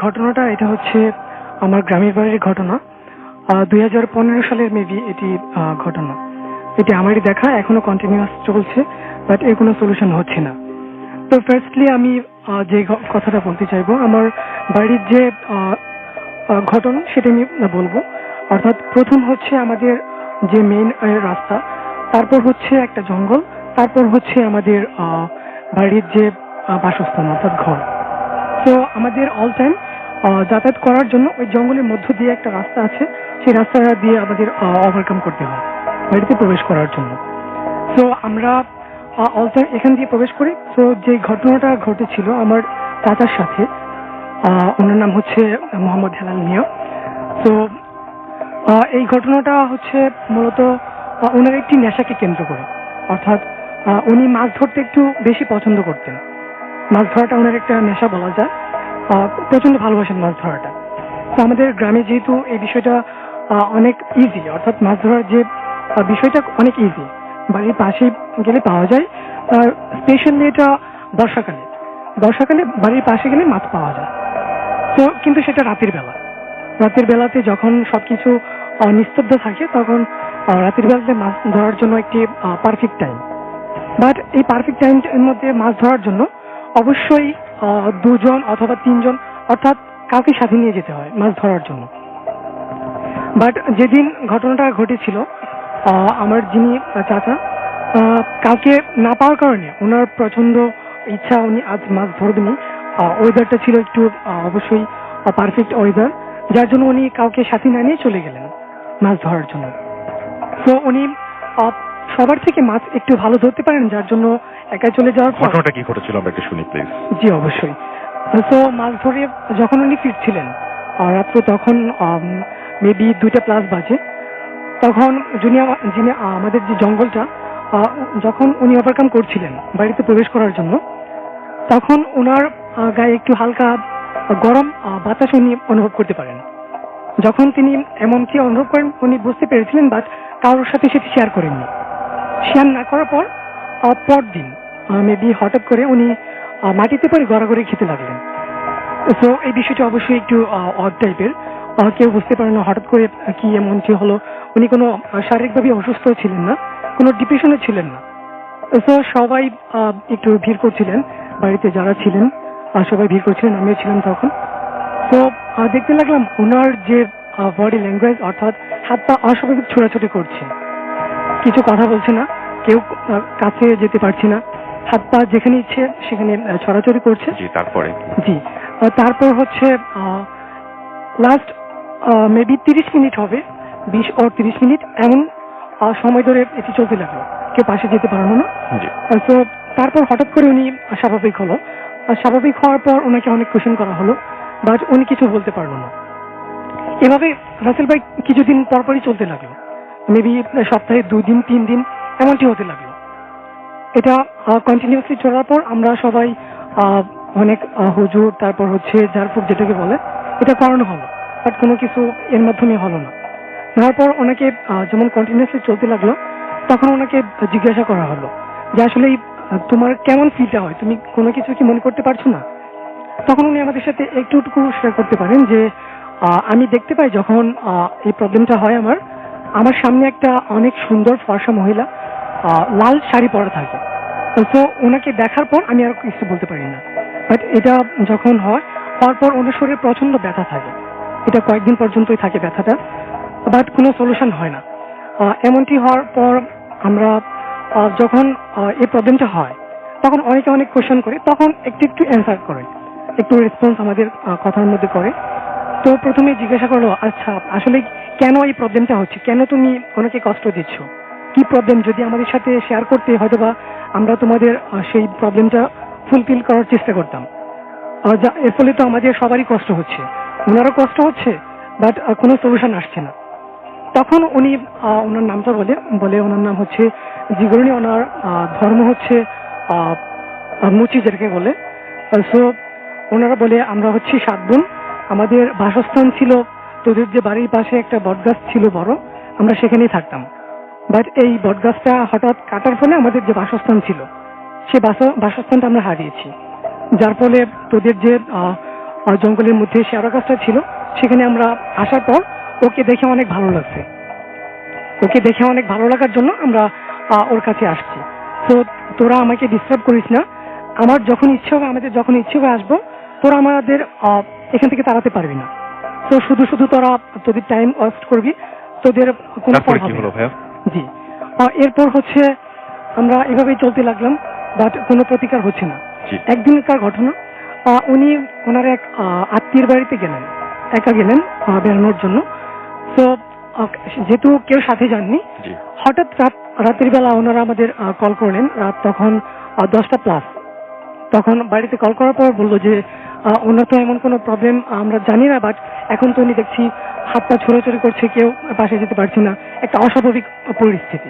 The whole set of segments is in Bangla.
ঘটনাটা এটা হচ্ছে আমার গ্রামের বাড়ির ঘটনা। 2015 সালের মেবি এটি ঘটনা। এটি আমারই দেখা, এখনো কন্টিনিউয়াস চলছে, বাট এর কোনো সলিউশন হচ্ছে না। তো ফার্স্টলি আমি যে কথাটা বলতে চাইবো, আমার বাড়ির যে ঘটনা সেটা আমি বলবো। অর্থাৎ প্রথম হচ্ছে আমাদের যে মেইন রাস্তা, তারপর হচ্ছে একটা জঙ্গল, তারপর হচ্ছে আমাদের বাড়ির যে বাসস্থান অর্থাৎ ঘর। তো আমাদের অল টাইম যাতায়াত করার জন্য ওই জঙ্গলের মধ্য দিয়ে একটা রাস্তা আছে, সেই রাস্তাটা দিয়ে আমাদের ওভারকাম করতে হয় বাড়িতে প্রবেশ করার জন্য। তো আমরা অল টাইম এখান দিয়ে প্রবেশ করি। তো যে ঘটনাটা ঘটেছিল আমার চাচার সাথে, ওনার নাম হচ্ছে মোহাম্মদ হেলাল মিয়া। তো এই ঘটনাটা হচ্ছে মূলত ওনার একটি নেশাকে কেন্দ্র করে। অর্থাৎ উনি মাছ ধরতে একটু বেশি পছন্দ করতেন। মাছ ধরাটা ওনার একটা নেশা বলা যায়, প্রচন্ড ভালোবাসেন মাছ ধরাটা। তো আমাদের গ্রামে যেহেতু এই বিষয়টা অনেক ইজি, অর্থাৎ মাছ ধরার যে বিষয়টা অনেক ইজি, বাড়ির পাশে গেলে পাওয়া যায়। স্পেশালি এটা বর্ষাকালে বাড়ির পাশে গেলে মাছ পাওয়া যায়। তো কিন্তু সেটা রাতের বেলাতে যখন সবকিছু নিস্তব্ধ থাকে, তখন রাতের বেলাতে মাছ ধরার জন্য একটি পারফেক্ট টাইম। বাট এই পারফেক্ট টাইমের মধ্যে মাছ ধরার জন্য অবশ্যই 2 জন অথবা 3 জন, অর্থাৎ কাউকে সাথে নিয়ে যেতে হয় মাছ ধরার জন্য। বাট যেদিন ঘটনাটা ঘটেছিল, আমার যিনি চাচা কাউকে না পাওয়ার কারণে ওনার প্রচন্ড ইচ্ছা, উনি আজ মাছ ধরবেনই। ওয়েদারটা ছিল একটু অবশ্যই পারফেক্ট ওয়েদার, যার জন্য উনি কাউকে সাথে না নিয়ে চলে গেলেন মাছ ধরার জন্য। তো উনি সবার থেকে মাছ একটু ভালো ধরতে পারেন, যার জন্য একা চলে যাওয়ার পর ঘটনাটা কি ঘটেছিল আমরা একটু শুনি প্লিজ। জি অবশ্যই। তো মাছ ধরে যখন উনি ফিরছিলেন রাত্র, তখন মেবি 2টা+ বাজে, তখন যিনি আমাদের যে জঙ্গলটা যখন উনি ওভারকাম করছিলেন বাড়িতে প্রবেশ করার জন্য, তখন ওনার গায়ে একটু হালকা গরম বাতাস উনি অনুভব করতে পারেন। যখন তিনি এমনকি অনুভব করেন, উনি বুঝতে পেরেছিলেন, বাট কারোর সাথে সেটি শেয়ার করেননি। শেয়ার না করার পর পরদিন মেবি হঠাৎ করে উনি মাটিতে পড়ে গড়াগড়ি খেতে লাগলেন। তো এই বিষয়টা অবশ্যই একটু অড টাইপের। কেউ বুঝতে পারে না হঠাৎ করে কি এমন কি হলো। উনি কোনো শারীরিকভাবে অসুস্থ ছিলেন না, কোনো ডিপ্রেশনে ছিলেন না। তো সবাই একটু ভিড় করছিলেন, বাড়িতে যারা ছিলেন সবাই ভিড় করছিলেন, আমিও ছিলাম তখন। তো দেখতে লাগলাম ওনার যে বডি ল্যাঙ্গুয়েজ, অর্থাৎ হাত পা অস্বাভাবিক ছোড়াছুটি করছে, কিছু কথা বলছে না, কেউ কাছে যেতে পারছে না, হাত পা যেখানে ইচ্ছে সেখানে ছড়াছড়ি করছে। তারপর হচ্ছে লাস্ট মেবি 30 মিনিট হবে, 20 or 30 মিনিট এমন সময় ধরে এটি চলতে লাগলো, কেউ পাশে যেতে পারলো না। তো তারপর হঠাৎ করে উনি স্বাভাবিক হলো। স্বাভাবিক হওয়ার পর ওনাকে অনেক কোশ্চেন করা হলো, বাট উনি কিছু বলতে পারলো না। এভাবে রাসেল ভাই কিছুদিন পরপরই চলতে লাগলো, মেবি সপ্তাহে 2 দিন 3 দিন এমনটি হতে লাগলো। এটা কন্টিনিউয়াসলি চলার পর আমরা সবাই অনেক হুজুর, তারপর হচ্ছে ঝাড়ফুঁক যেটাকে বলে, এটা করানো হলো, বাট কোনো কিছু এর মাধ্যমে হলো না। তারপর ওনাকে যেমন কন্টিনিউয়াসলি চলতে লাগলো, তখন ওনাকে জিজ্ঞাসা করা হলো যে আসলে তোমার কেমন ফিলটা হয়, তুমি কোনো কিছু কি মনে করতে পারছো না? তখন উনি আমাদের সাথে একটু শেয়ার করতে পারেন যে আমি দেখতে পাই যখন এই প্রবলেমটা হয়, আমার সামনে একটা অনেক সুন্দর ফর্সা মহিলা লাল শাড়ি পরা থাকে। তো ওনাকে দেখার পর আমি আর কিছু বলতে পারি না, বাট এটা যখন হওয়ার পর ওনার শরীরে প্রচন্ড ব্যথা থাকে। এটা কয়েকদিন পর্যন্তই থাকে ব্যথাটা, বাট কোনো সলিউশন হয় না। এমনটি হওয়ার পর আমরা যখন এই প্রবলেমটা হয়, তখন অনেকে অনেক কোয়েশ্চেন করে, তখন একটু অ্যান্সার করে, একটু রেসপন্স আমাদের কথার মধ্যে করে। তো প্রথমে জিজ্ঞাসা করলো, আচ্ছা আসলে কেন এই প্রবলেমটা হচ্ছে, কেন তুমি অনেকে কষ্ট দিচ্ছ, কি প্রবলেম, যদি আমাদের সাথে শেয়ার করতে হয়তো বা আমরা তোমাদের সেই প্রবলেমটা ফুলফিল করার চেষ্টা করতাম। এর ফলে তো আমাদের সবারই কষ্ট হচ্ছে, ওনারও কষ্ট হচ্ছে, বাট কোনো সলিউশন আসছে না। তখন উনি ওনার নামটা বলে ওনার নাম হচ্ছে জিগরণী, ওনার ধর্ম হচ্ছে মুচি যেটাকে বলে। সো ওনারা বলে আমরা হচ্ছে 7 বোন, আমাদের বাসস্থান ছিল তোদের যে বাড়ির পাশে একটা বটগাছ ছিল বড়, আমরা সেখানেই থাকতাম। বাট এই বটগাছটা হঠাৎ কাটার ফলে আমাদের যে বাসস্থান ছিল, সে বাসস্থানটা আমরা হারিয়েছি, যার ফলে তোদের যে জঙ্গলের মধ্যে শেয়ারা গাছটা ছিল, সেখানে আমরা আসার পর ওকে দেখে অনেক ভালো লাগছে। ওকে দেখে অনেক ভালো লাগার জন্য আমরা ওর কাছে আসছি। তো তোরা আমাকে ডিস্টার্ব করিস না, আমার যখন ইচ্ছে হবে, আমাদের যখন ইচ্ছে হবে আসবো, তোরা আমাদের এখান থেকে তাড়াতে পারবি না। তো শুধু শুধু তোরা তোদের টাইম ওয়েস্ট করবি, তোদের কোনো ফল হবে না। জি, এরপর হচ্ছে আমরা এভাবেই চলতে লাগলাম, বাট কোনো প্রতিকার হচ্ছে না। একদিনকার ঘটনা, উনি ওনার এক আত্মীয়ের বাড়িতে গেলেন, একা গেলেন বেড়ানোর জন্য। তো যেহেতু কেউ সাথে যাননি, হঠাৎ রাতের বেলা ওনারা আমাদের কল করলেন। রাত তখন 10টা+। তখন বাড়িতে কল করার পর বললো যে ওনার তো এমন কোনো প্রবলেম আমরা জানি না, বাট এখন তো উনি দেখছি হাত পা ছোড়াছড়ি করছে, কেউ পাশে যেতে পারছে না, একটা অস্বাভাবিক পরিস্থিতি।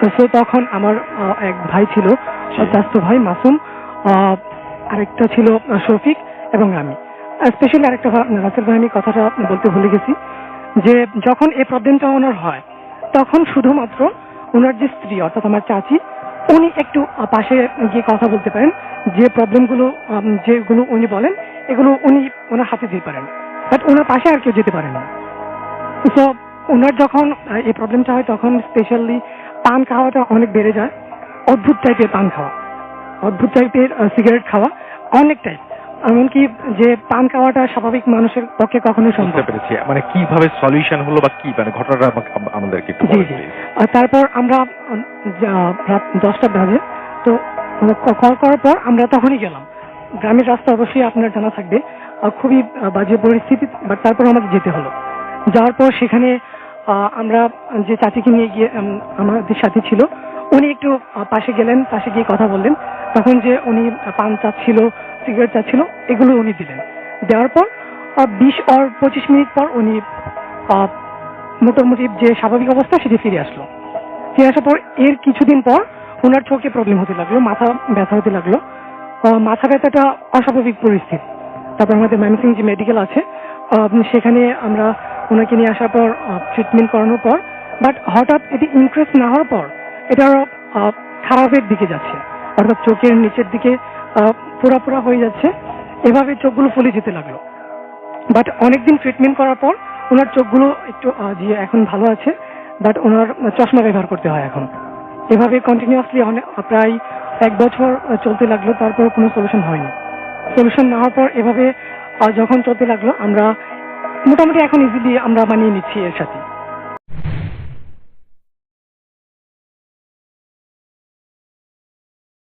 তো তখন আমার এক ভাই ছিল, চাচাতো ভাই মাসুম, আরেকটা ছিল শফিক এবং আমি। স্পেশালি আরেকটা রাসেল ভাই, আমি কথাটা বলতে ভুলে গেছি যে যখন এই প্রবলেমটা ওনার হয়, তখন শুধুমাত্র ওনার যে স্ত্রী অর্থাৎ আমার চাচি, উনি একটু পাশে গিয়ে কথা বলতে পারেন। যে প্রবলেমগুলো যেগুলো উনি বলেন, এগুলো উনি ওনার হাতে দিতে পারেন, বাট ওনার পাশে আর কেউ যেতে পারেন না। তো ওনার যখন এই প্রবলেমটা হয়, তখন স্পেশালি পান খাওয়াটা অনেক বেড়ে যায়। অদ্ভুত টাইপের পান খাওয়া, অদ্ভুত টাইপের সিগারেট খাওয়া, অনেক টাইপ। এমনকি যে পান খাওয়াটা স্বাভাবিক মানুষের পক্ষে কখনোই সম্ভব। মানে কিভাবে সলিউশন হলো বা কি মানে ঘটনাটা আমাদেরকে একটু বলুন। জি, তারপর আমরা রাত 10টা বাজে, তো কল করার পর আমরা তখনই গেলাম। গ্রামের রাস্তা অবশ্যই আপনার জানা থাকবে, খুবই বাজে পরিস্থিতি, বাট তারপর আমাদের যেতে হলো। যাওয়ার পর সেখানে আমরা যে চাচিকে নিয়ে গিয়ে আমাদের সাথে ছিল, উনি একটু পাশে গেলেন, পাশে গিয়ে কথা বললেন। তখন যে উনি পান চাচ্ছিল, সিগারেট চাচ্ছিল, এগুলো উনি দিলেন। দেওয়ার পর 20-25 মিনিট পর উনি মোটামুটি যে স্বাভাবিক অবস্থা সেটি ফিরে আসলো। ফিরে আসার পর এর কিছুদিন পর ওনার চোখে প্রবলেম হতে লাগলো, মাথা ব্যথা হতে লাগলো। মাথা ব্যথাটা অস্বাভাবিক পরিস্থিতি। তারপর আমাদের ময়মনসিংহ যে মেডিকেল আছে, সেখানে আমরা ওনাকে নিয়ে আসার পর ট্রিটমেন্ট করানোর পর, বাট হঠাৎ এটি ইনক্রিজ না হওয়ার পর এটা আরো খারাপের দিকে যাচ্ছে, অর্থাৎ চোখের নিচের দিকে পোড়া হয়ে যাচ্ছে। এভাবে চোখগুলো ফুলে যেতে লাগলো। বাট অনেকদিন ট্রিটমেন্ট করার পর ওনার চোখগুলো একটু যে এখন ভালো আছে, বাট ওনার চশমা ব্যবহার করতে হয় এখন। এভাবে কন্টিনিউয়াসলি প্রায় 1 বছর চলতে লাগলো। তারপর কোনো সলিউশন হয়নি। সলিউশন না হওয়ার পর এভাবে যখন চলতে লাগলো, আমরা মোটামুটি এখন ইজিলি আমরা মানিয়ে নিচ্ছি এর সাথে।